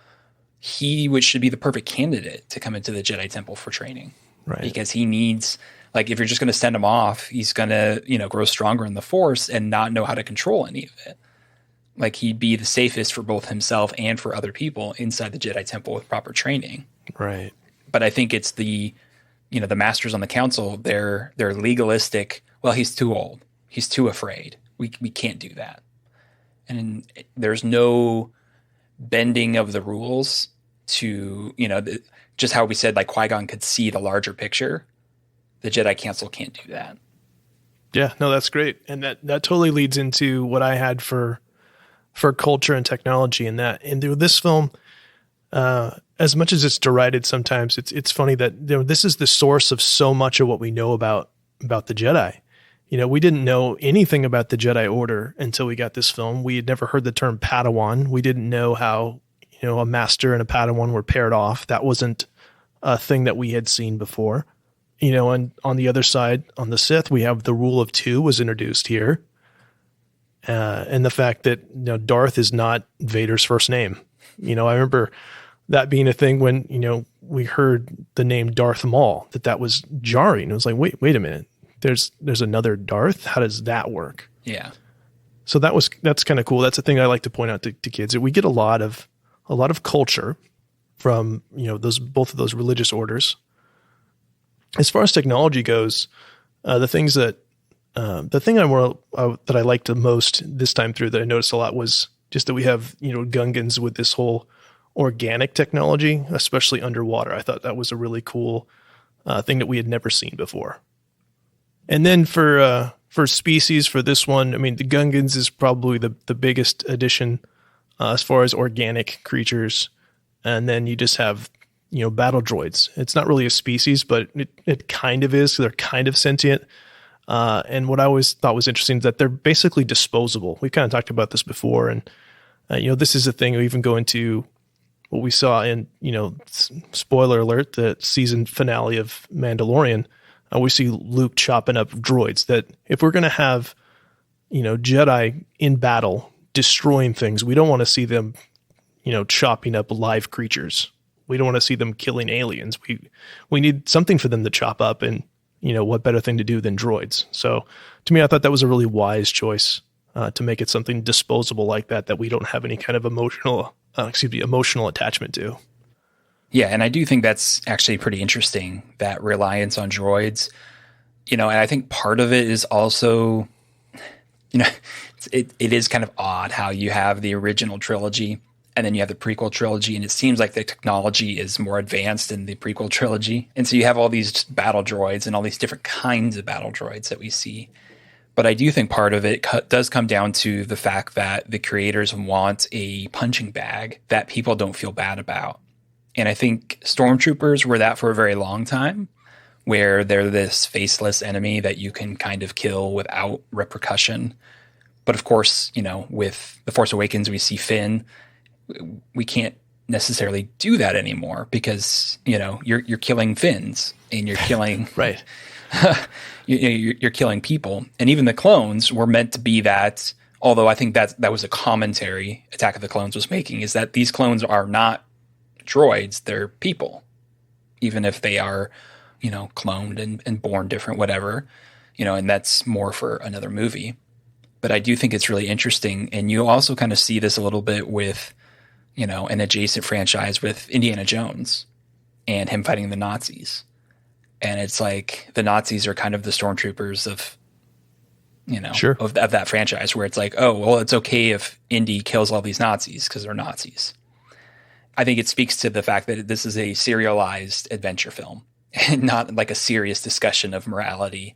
he should be the perfect candidate to come into the Jedi Temple for training. Right. Because he needs... Like, if you're just going to send him off, he's going to, grow stronger in the Force and not know how to control any of it. Like, he'd be the safest for both himself and for other people inside the Jedi Temple with proper training. Right. But I think it's the masters on the council, they're legalistic. Well, he's too old. He's too afraid. We can't do that. And there's no bending of the rules to, just how we said, like, Qui-Gon could see the larger picture. The Jedi Council can't do that. Yeah, no, that's great. And that totally leads into what I had for culture and technology in that. And this film, as much as it's derided sometimes, it's funny that this is the source of so much of what we know about the Jedi. We didn't know anything about the Jedi Order until we got this film. We had never heard the term Padawan. We didn't know how, a master and a Padawan were paired off. That wasn't a thing that we had seen before. And on the other side, on the Sith, we have the rule of two was introduced here. And the fact that, Darth is not Vader's first name. I remember that being a thing when, we heard the name Darth Maul, that was jarring. It was like, wait a minute. There's another Darth? How does that work? Yeah. So that's kind of cool. That's a thing I like to point out to kids. We get a lot of culture from, both of those religious orders. As far as technology goes, the thing that I liked the most this time through that I noticed a lot was just that we have, Gungans with this whole organic technology, especially underwater. I thought that was a really cool thing that we had never seen before. And then for species for this one, I mean, the Gungans is probably the biggest addition as far as organic creatures. And then you just have, battle droids. It's not really a species, but it kind of is. They're kind of sentient. And what I always thought was interesting is that they're basically disposable. We kind of talked about this before. And, this is a thing we even go into what we saw in, spoiler alert, the season finale of Mandalorian. We see Luke chopping up droids. That if we're going to have, Jedi in battle destroying things, we don't want to see them, chopping up live creatures. We don't want to see them killing aliens. We need something for them to chop up, and what better thing to do than droids? So to me, I thought that was a really wise choice to make it something disposable like that we don't have any kind of emotional attachment to. Yeah, and I do think that's actually pretty interesting, that reliance on droids. And I think part of it is also, it is kind of odd how you have the original trilogy and then you have the prequel trilogy, and it seems like the technology is more advanced in the prequel trilogy. And so you have all these battle droids and all these different kinds of battle droids that we see. But I do think part of it does come down to the fact that the creators want a punching bag that people don't feel bad about. And I think stormtroopers were that for a very long time, where they're this faceless enemy that you can kind of kill without repercussion. But of course, with The Force Awakens, we see Finn. We can't necessarily do that anymore because, you're killing Finns and you're killing right. You're killing people. And even the clones were meant to be that, although I think that was a commentary Attack of the Clones was making, is that these clones are not droids, they're people, even if they are, cloned and born different, whatever, and that's more for another movie. But I do think it's really interesting. And you also kind of see this a little bit with, an adjacent franchise with Indiana Jones and him fighting the Nazis. And it's like the Nazis are kind of the stormtroopers of, sure. of that franchise, where it's like, oh, well, it's okay if Indy kills all these Nazis because they're Nazis. I think it speaks to the fact that this is a serialized adventure film and not like a serious discussion of morality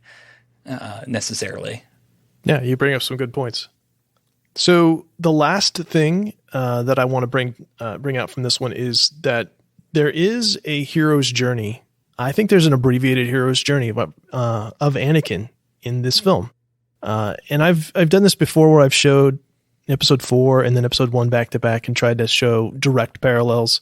necessarily. Yeah, you bring up some good points. So the last thing that I want to bring out from this one is that there is a hero's journey. I think there's an abbreviated hero's journey of Anakin in this film. And I've done this before where I've showed episode 4 and then episode 1 back to back and tried to show direct parallels.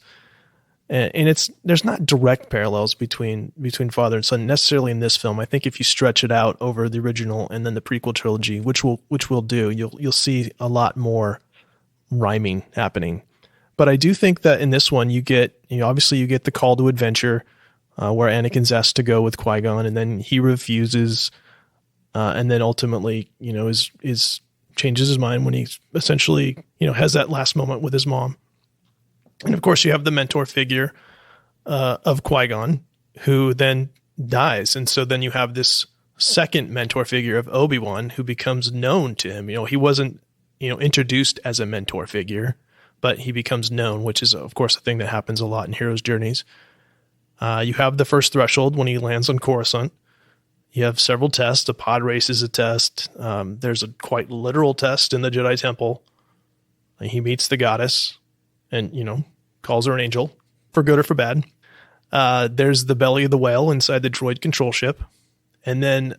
And there's not direct parallels between father and son necessarily in this film. I think if you stretch it out over the original and then the prequel trilogy, which we'll do, you'll see a lot more rhyming happening. But I do think that in this one you get, obviously you get the call to adventure where Anakin's asked to go with Qui-Gon and then he refuses, and then ultimately, is changes his mind when he essentially, has that last moment with his mom. And of course you have the mentor figure of Qui-Gon who then dies. And so then you have this second mentor figure of Obi-Wan who becomes known to him. He wasn't, introduced as a mentor figure, but he becomes known, which is of course a thing that happens a lot in heroes' journeys. You have the first threshold when he lands on Coruscant. You have several tests. A pod race is a test. There's a quite literal test in the Jedi Temple. He meets the goddess and, calls her an angel for good or for bad. There's the belly of the whale inside the droid control ship. And then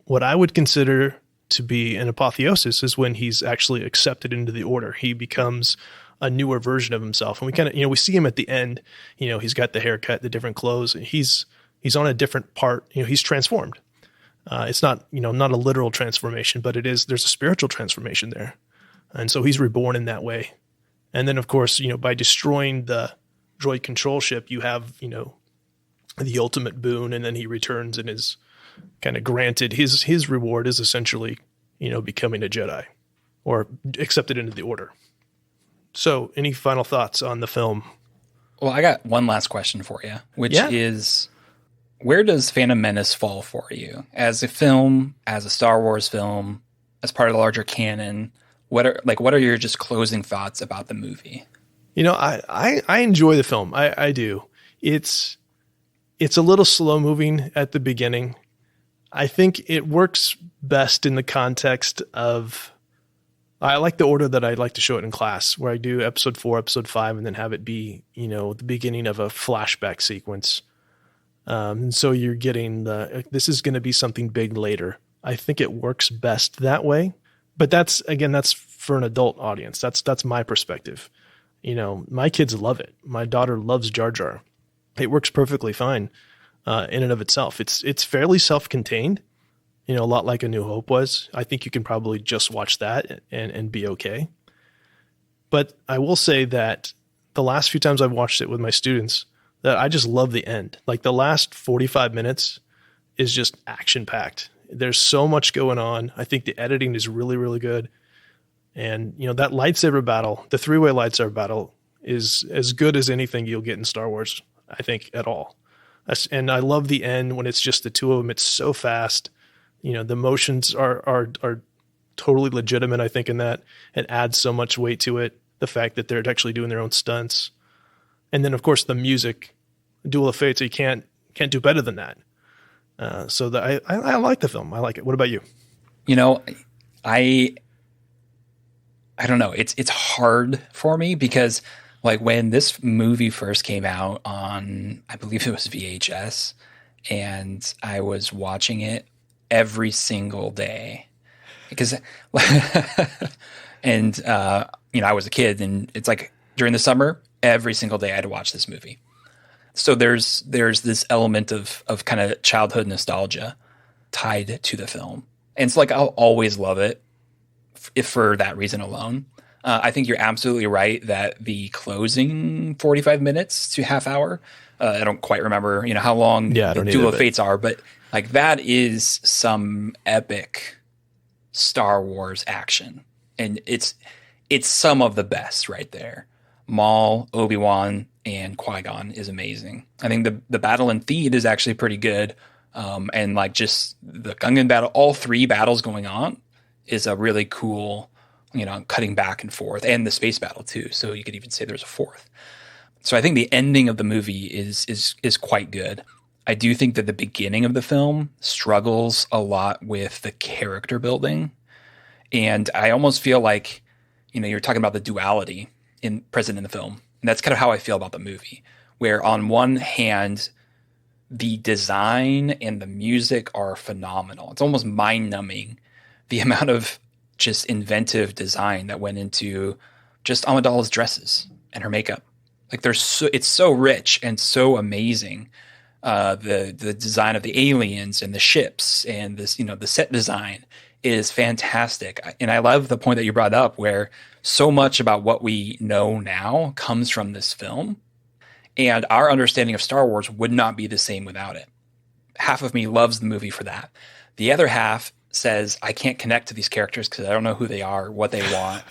what I would consider to be an apotheosis is when he's actually accepted into the order. He becomes a newer version of himself. And we kind of, we see him at the end, he's got the haircut, the different clothes. He's on a different part, he's transformed. It's not, not a literal transformation, but there's a spiritual transformation there. And so he's reborn in that way. And then of course, by destroying the droid control ship, you have, the ultimate boon. And then he returns and is kind of granted his reward is essentially, becoming a Jedi. or accepted into the order. So any final thoughts on the film? Well, I got one last question for you, which is, where does Phantom Menace fall for you as a film, as a Star Wars film, as part of the larger canon? What are your just closing thoughts about the movie? I enjoy the film. I do. It's a little slow moving at the beginning. I think it works best in the context of, I like the order that I like to show it in class, where I do episode 4, episode 5, and then have it be, the beginning of a flashback sequence. And so you're getting this is going to be something big later. I think it works best that way, but that's for an adult audience. That's my perspective. My kids love it. My daughter loves Jar Jar. It works perfectly fine in and of itself. It's fairly self-contained, a lot like A New Hope was. I think you can probably just watch that and be okay. But I will say that the last few times I've watched it with my students, that I just love the end. Like the last 45 minutes is just action-packed. There's so much going on. I think the editing is really, really good. And, that lightsaber battle, the 3-way lightsaber battle, is as good as anything you'll get in Star Wars, I think, at all. And I love the end when it's just the two of them. It's so fast. The motions are totally legitimate, I think, in that. It adds so much weight to it. The fact that they're actually doing their own stunts. And then, of course, the music, Duel of Fates, you can't do better than that. So I like the film. I like it. What about you? I don't know. It's hard for me because like when this movie first came out on, I believe it was VHS, and I was watching it every single day because, and I was a kid, and it's like during the summer, every single day I had to watch this movie. So there's this element of kind of childhood nostalgia tied to the film. And it's like, I'll always love it if for that reason alone. I think you're absolutely right that the closing 45 minutes to half hour, I don't quite remember, how long the Duel of Fates are, but like that is some epic Star Wars action. And it's some of the best right there. Maul, Obi-Wan, and Qui-Gon is amazing. I think the battle in Theed is actually pretty good. And like just the Gungan battle, all 3 battles going on is a really cool, cutting back and forth, and the space battle too. So you could even say there's a 4th. So I think the ending of the movie is quite good. I do think that the beginning of the film struggles a lot with the character building. And I almost feel like, you're talking about the duality present in the film. And that's kind of how I feel about the movie, where on one hand, the design and the music are phenomenal. It's almost mind-numbing, the amount of just inventive design that went into just Amidala's dresses and her makeup. Like it's so rich and so amazing. The design of the aliens and the ships and this, the set design is fantastic. And I love the point that you brought up where so much about what we know now comes from this film. And our understanding of Star Wars would not be the same without it. Half of me loves the movie for that. The other half says, I can't connect to these characters because I don't know who they are, what they want,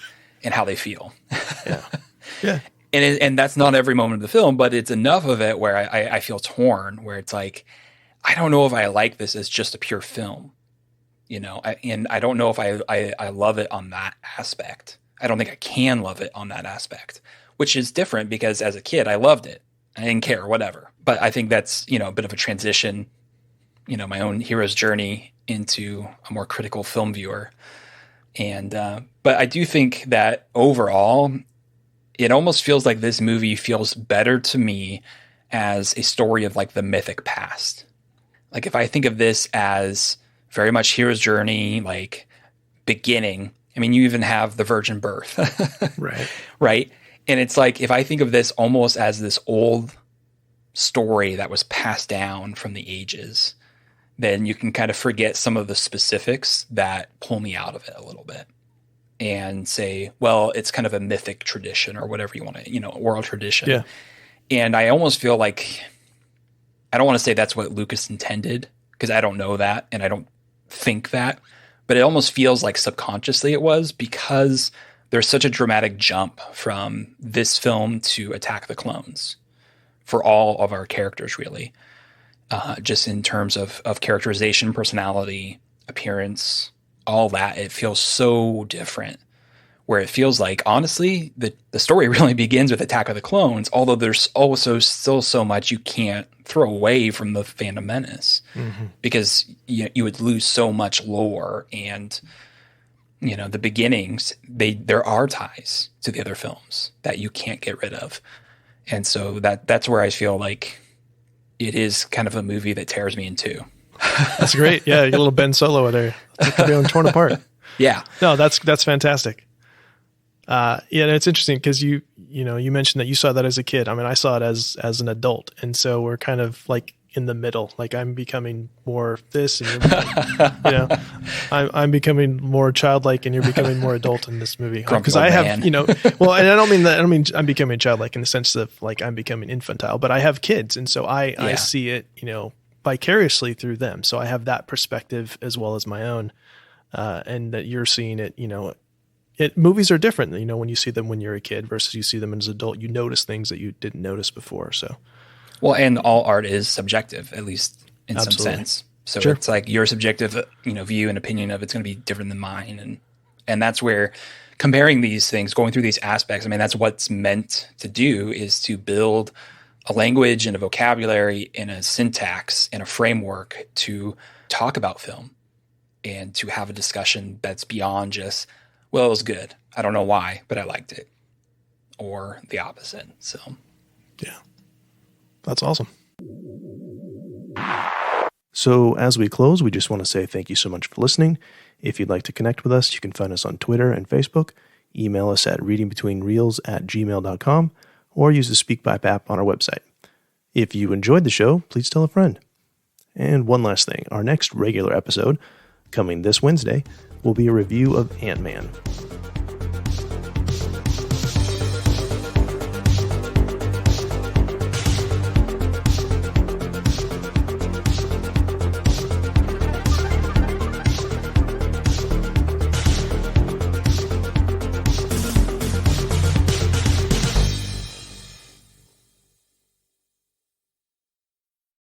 and how they feel. Yeah. And that's not every moment of the film, but it's enough of it where I feel torn, where it's like, I don't know if I like this as just a pure film, and I don't know if I love it on that aspect. I don't think I can love it on that aspect, which is different because as a kid, I loved it. I didn't care, whatever. But I think that's, a bit of a transition, my own hero's journey into a more critical film viewer. And, but I do think that overall, it almost feels like this movie feels better to me as a story of like the mythic past. Like if I think of this as very much hero's journey, like beginning, I mean, you even have the virgin birth, right? And it's like, if I think of this almost as this old story that was passed down from the ages, then you can kind of forget some of the specifics that pull me out of it a little bit and say, well, it's kind of a mythic tradition or whatever you want to, oral tradition. Yeah. And I almost feel like, I don't want to say that's what Lucas intended because I don't know that and I don't think that, but it almost feels like subconsciously it was, because there's such a dramatic jump from this film to Attack the Clones for all of our characters, really. Just in terms of characterization, personality, appearance, all that, it feels so different. Where it feels like, honestly, the story really begins with Attack of the Clones, although there's also still so much you can't throw away from the Phantom Menace, because you would lose so much lore, and the beginnings, there are ties to the other films that you can't get rid of. And so that's where I feel like it is kind of a movie that tears me in two. That's great. Yeah, you get a little Ben Solo there. Being torn apart. Yeah. No, that's fantastic. It's interesting because you mentioned that you saw that as a kid. I mean, I saw it as an adult, and so we're kind of like in the middle. Like, I'm becoming more this, and you're, I'm becoming more childlike, and you're becoming more adult in this movie. Because I have, well, and I don't mean I'm becoming childlike in the sense of like I'm becoming infantile, but I have kids, and so I see it, vicariously through them. So I have that perspective as well as my own, and that you're seeing it, movies are different, when you see them when you're a kid versus you see them as an adult. You notice things that you didn't notice before. So, well, and all art is subjective, at least in some sense. So It's like your subjective, view and opinion of it's going to be different than mine, and that's where comparing these things, going through these aspects. I mean, that's what's meant to do, is to build a language and a vocabulary and a syntax and a framework to talk about film and to have a discussion that's beyond just, well, it was good, I don't know why, but I liked it, or the opposite. So, yeah, that's awesome. So as we close, we just want to say thank you so much for listening. If you'd like to connect with us, you can find us on Twitter and Facebook. Email us at readingbetweenreels@gmail.com, or use the SpeakPipe app on our website. If you enjoyed the show, please tell a friend. And one last thing, our next regular episode, coming this Wednesday, will be a review of Ant-Man.